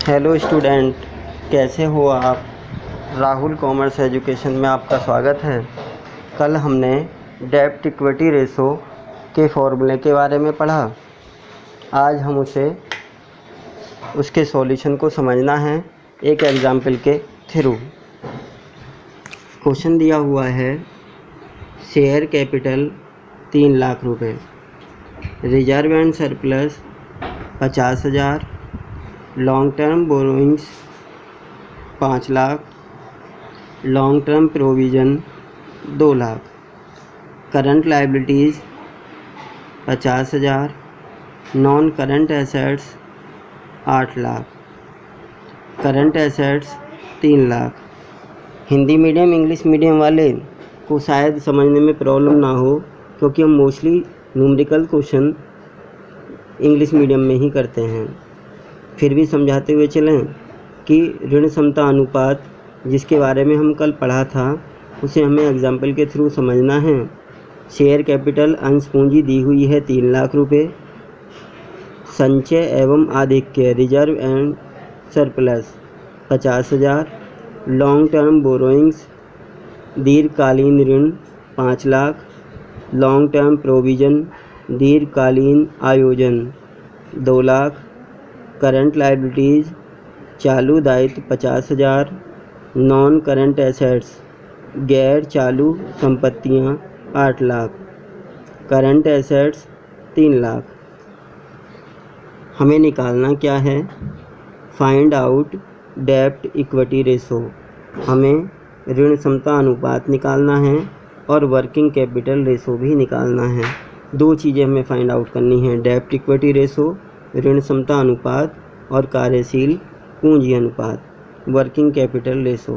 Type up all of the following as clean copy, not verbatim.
Hello student, कैसे हो आप। राहुल कॉमर्स एजुकेशन में आपका स्वागत है। कल हमने डेब्ट इक्विटी रेशो के फॉर्मूले के बारे में पढ़ा। आज हम उसके सॉल्यूशन को समझना है एक एग्जाम्पल के थ्रू। क्वेश्चन दिया हुआ है, शेयर कैपिटल 3 लाख रुपए, reserve and surplus 50,000, long term borrowings 5 lakh, long term provision 2 lakh, current liabilities 50,000, non current assets 8 lakh, current assets 3 lakh. Hindi medium English medium वाले को शायद समझने में प्रॉब्लम ना हो, क्योंकि हम mostly numerical question English medium में ही करते हैं। फिर भी समझाते हुए चलें कि ऋण क्षमता अनुपात जिसके बारे में हम कल पढ़ा था, उसे हमें एग्जाम्पल के थ्रू समझना है। शेयर कैपिटल अंश पूंजी दी हुई है 3 लाख रुपए, संचय एवं आधिक्य reserve and surplus 50,000, long term borrowings दीर्घकालीन ऋण 5 लाख, लॉन्ग टर्म प्रोविज़न दीर्घकालीन आयोजन 2 लाख, करंट लायबिलिटीज़ चालू दायित्व 50,000, नॉन करंट एसेट्स गैर चालू संपत्तियां 8 लाख, करंट एसेट्स 3 लाख। हमें निकालना क्या है? फाइंड आउट डेब्ट इक्विटी रेशो। हमें ऋण क्षमता अनुपात निकालना है और वर्किंग कैपिटल रेशो भी निकालना है। 2 चीज़ें हमें फाइंड आउट करनी है, डेब्ट इक्विटी रेशो ऋण क्षमता अनुपात और कार्यशील पूंजी अनुपात वर्किंग कैपिटल रेशो।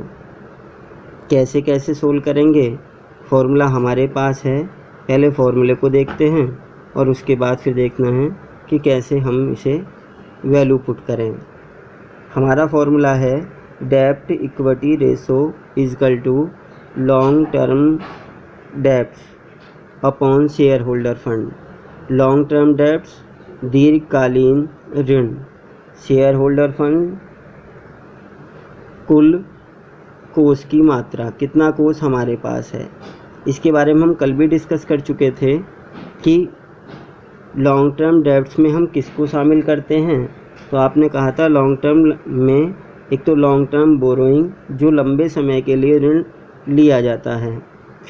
कैसे कैसे सोल्व करेंगे? फॉर्मूला हमारे पास है, पहले फॉर्मूले को देखते हैं और उसके बाद फिर देखना है कि कैसे हम इसे वैल्यू पुट करें। हमारा फॉर्मूला है डेब्ट equity ratio is equal to long term debts upon share holder fund. Long term debts दीर्घकालीन ऋण, शेयर होल्डर फंड कुल कोष की मात्रा, कितना कोष हमारे पास है। इसके बारे में हम कल भी डिस्कस कर चुके थे कि लॉन्ग टर्म डेब्ट्स में हम किसको शामिल करते हैं। तो आपने कहा था लॉन्ग टर्म में एक तो लॉन्ग टर्म बोरोइंग जो लंबे समय के लिए ऋण लिया जाता है,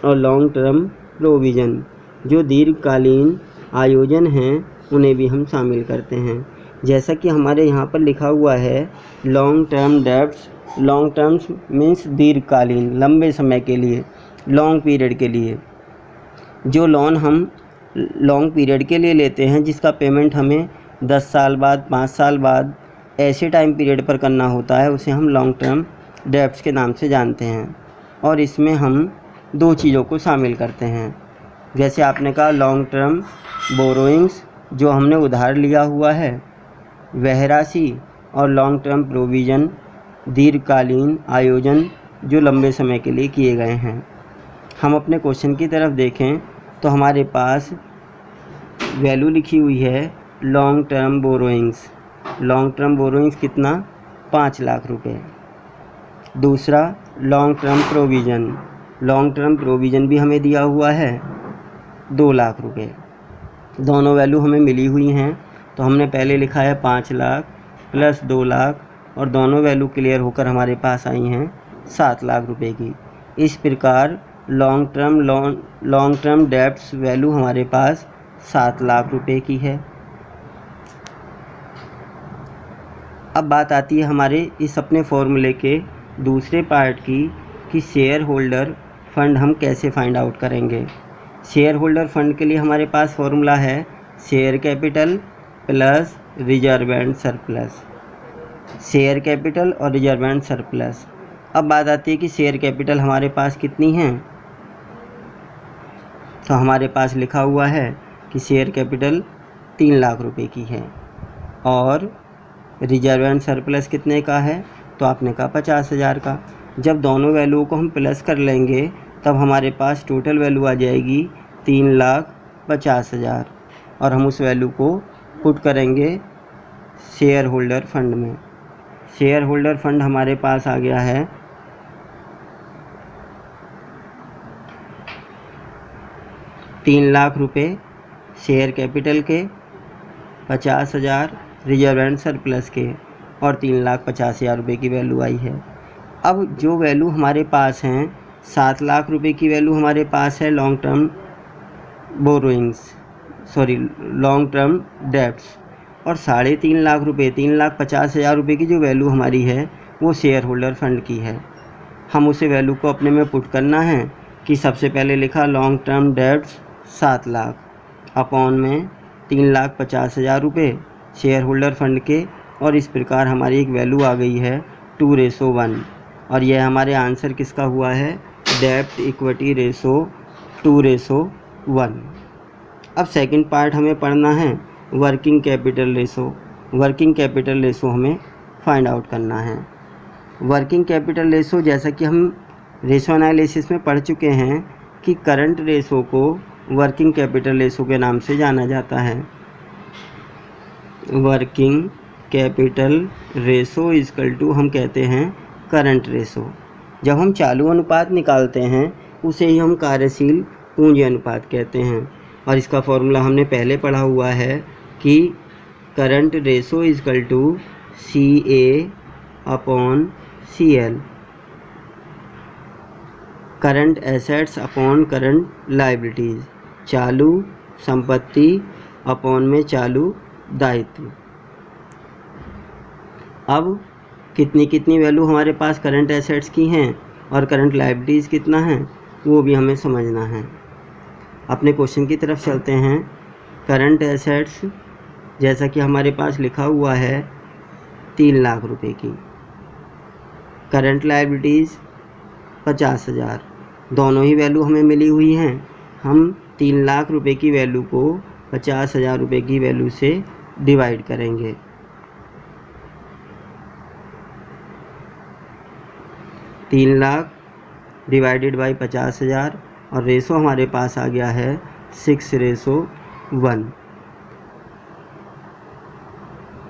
और लॉन्ग टर्म प्रोविज़न जो दीर्घकालीन आयोजन हैं, उन्हें भी हम शामिल करते हैं। जैसा कि हमारे यहाँ पर लिखा हुआ है long term debts, long terms means दीर्घकालीन, लंबे समय के लिए, लॉन्ग पीरियड के लिए। जो लोन हम लॉन्ग पीरियड के लिए लेते हैं, जिसका पेमेंट हमें 10 साल बाद, 5 साल बाद, ऐसे टाइम पीरियड पर करना होता है, उसे हम लॉन्ग टर्म डेब्ट्स के नाम से जानते हैं। और इसमें हम 2 चीज़ों को शामिल करते हैं। जैसे आपने कहा लॉन्ग टर्म बोरोइंग्स जो हमने उधार लिया हुआ है वह राशि, और लॉन्ग टर्म प्रोविज़न दीर्घकालीन आयोजन जो लंबे समय के लिए किए गए हैं। हम अपने क्वेश्चन की तरफ देखें तो हमारे पास वैल्यू लिखी हुई है long term borrowings. Long term borrowings कितना? 5 लाख रुपए। दूसरा long term provision, long term provision भी हमें दिया हुआ है 2 लाख रुपए। दोनों वैल्यू हमें मिली हुई हैं, तो हमने पहले लिखा है 5 लाख प्लस 2 लाख, और दोनों वैल्यू क्लियर होकर हमारे पास आई हैं 7 लाख रुपए की। इस प्रकार लॉन्ग टर्म डेब्ट्स वैल्यू हमारे पास 7 लाख रुपए की है। अब बात आती है हमारे इस अपने फॉर्मूले के दूसरे पार्ट की कि शेयर होल्डर फंड हम कैसे फाइंड आउट करेंगे। शेयर होल्डर फंड के लिए हमारे पास फॉर्मूला है share capital plus reserve and surplus. Share capital और रिजर्व एंड सरप्लस। अब बात आती है कि शेयर कैपिटल हमारे पास कितनी है। तो हमारे पास लिखा हुआ है कि शेयर कैपिटल 3 लाख रुपए की है, और रिजर्व एंड सरप्लस कितने का है? तो आपने कहा 50,000 का। जब दोनों वैल्यू को हम प्लस कर लेंगे तब हमारे पास टोटल वैल्यू आ जाएगी 3,50,000, और हम उस वैल्यू को पुट करेंगे शेयर होल्डर फंड में। शेयर होल्डर फंड हमारे पास आ गया है 3 लाख रुपए शेयर कैपिटल के, 50,000 रिजर्व एंड सरप्लस के और 3,50,000 रुपये की वैल्यू आई है। अब जो वैल्यू हमारे पास हैं 7 लाख रुपए की वैल्यू हमारे पास है long term long term debts, और 3.5 लाख रुपए 3,50,000 रुपये की जो वैल्यू हमारी है वो शेयर होल्डर फंड की है। हम उसे वैल्यू को अपने में पुट करना है कि सबसे पहले लिखा long term debts 7 lakh upon में 3,50,000 रुपये शेयर होल्डर फंड के, और इस प्रकार हमारी एक वैल्यू आ गई है 2:1, और यह हमारे आंसर किसका हुआ है, डेब्ट इक्विटी रेशो 2:1। अब सेकंड पार्ट हमें पढ़ना है working capital ratio. Working capital ratio हमें फाइंड आउट करना है। वर्किंग कैपिटल रेशो, जैसा कि हम रेशो एनालिसिस में पढ़ चुके हैं कि करंट रेशो को वर्किंग कैपिटल रेशो के नाम से जाना जाता है। Working capital ratio equal to हम कहते हैं करंट रेशो। जब हम चालू अनुपात निकालते हैं उसे ही हम कार्यशील पूंजी अनुपात कहते हैं, और इसका फॉर्मूला हमने पहले पढ़ा हुआ है कि current ratio equal to CA/CL, current assets upon current liabilities, चालू संपत्ति अपॉन में चालू दायित्व। अब कितनी वैल्यू हमारे पास करंट एसेट्स की हैं और करंट लायबिलिटीज़ कितना है वो भी हमें समझना है। अपने क्वेश्चन की तरफ चलते हैं। करंट एसेट्स जैसा कि हमारे पास लिखा हुआ है 3 लाख रुपए की, करंट लायबिलिटीज़ 50,000, दोनों ही वैल्यू हमें मिली हुई हैं। हम 3 लाख रुपए की वैल्यू को 50,000 रुपये की वैल्यू से डिवाइड करेंगे। तीन लाख डिवाइडेड बाई 50,000 और रेशो हमारे पास आ गया है 6:1।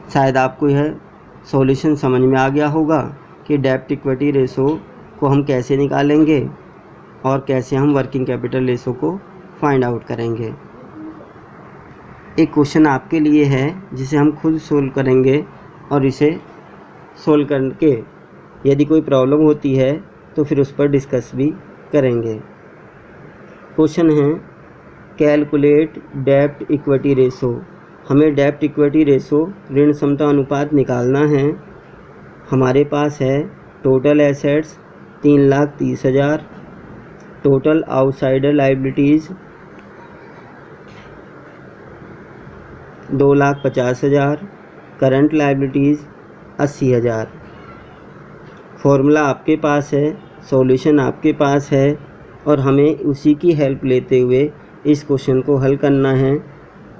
शायद आपको यह सॉल्यूशन समझ में आ गया होगा कि डेब्ट इक्विटी रेशो को हम कैसे निकालेंगे और कैसे हम वर्किंग कैपिटल रेशो को फाइंड आउट करेंगे। एक क्वेश्चन आपके लिए है जिसे हम खुद सोल्व करेंगे, और इसे सोल्व करके यदि कोई प्रॉब्लम होती है तो फिर उस पर डिस्कस भी करेंगे। क्वेश्चन है कैलकुलेट डेब्ट इक्विटी रेशो। हमें डेब्ट इक्विटी रेशो ऋण क्षमता अनुपात निकालना है। हमारे पास है total assets 3,30,000, total outsider liabilities 2,50,000, current liabilities 80,000। Formula आपके पास है, सॉल्यूशन आपके पास है, और हमें उसी की हेल्प लेते हुए इस क्वेश्चन को हल करना है।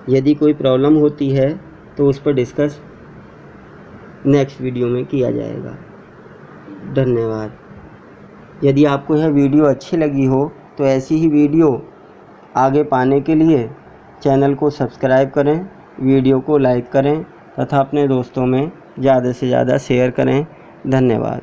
यदि कोई प्रॉब्लम होती है तो उस पर डिस्कस नेक्स्ट वीडियो में किया जाएगा। धन्यवाद। यदि आपको यह वीडियो अच्छी लगी हो तो ऐसी ही वीडियो आगे पाने के लिए चैनल को सब्सक्राइब करें, वीडियो को लाइक करें तथा अपने दोस्तों में ज़्यादा से ज़्यादा शेयर करें। धन्यवाद।